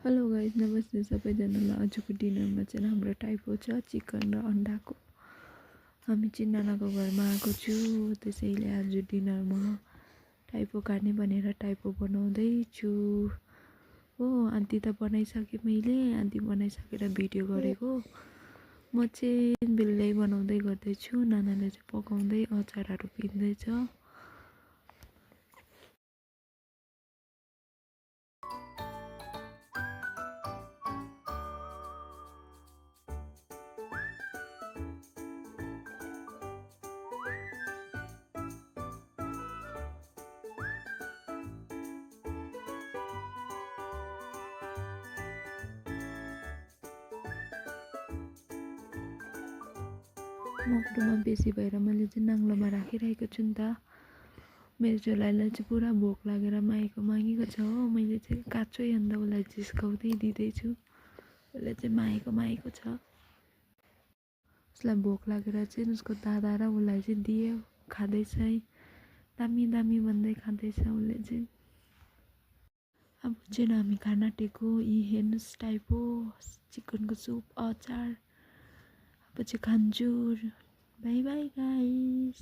Hello guys, नमस्ते सबैजनालाई। आजको डिनरमा चाहिँ हाम्रो टाइपो छ, चिकन र अन्डाको। हामी चाहिँ नानाको घरमा आएको छु, त्यसैले आज डिनरमा टाइपो खाने भनेर टाइपो बनाउँदैछु हो। आधी त बनाइसकेँ मैले, आधी बनाइसकेर भिडियो गरेको। म चाहिँ बेल्लै बनाउँदै गर्दैछु, नानाले चाहिँ पकाउँदै अचारहरू पिन्दैछ। मक्टुमा बेसी भएर मैले चाहिँ नाङ्लोमा राखिरहेको छु नि त। मेरो छोरालाई चाहिँ पुरा भोक लागेर मागेको छ हो। मैले चाहिँ काँचै अन्त उसलाई जिस्काउँदै दिँदैछु। उसले चाहिँ मागेको छ। उसलाई भोक लागेर चाहिँ उसको दादा र उसलाई चाहिँ दियो, खाँदैछ है। दामी दामी भन्दै खाँदैछ उसले चाहिँ। अब चाहिँ हामी खाना टेको। यी हेर्नुहोस् टाइपो चिकनको सुप अचार। अब चाहिँ खान्छु। By by guys.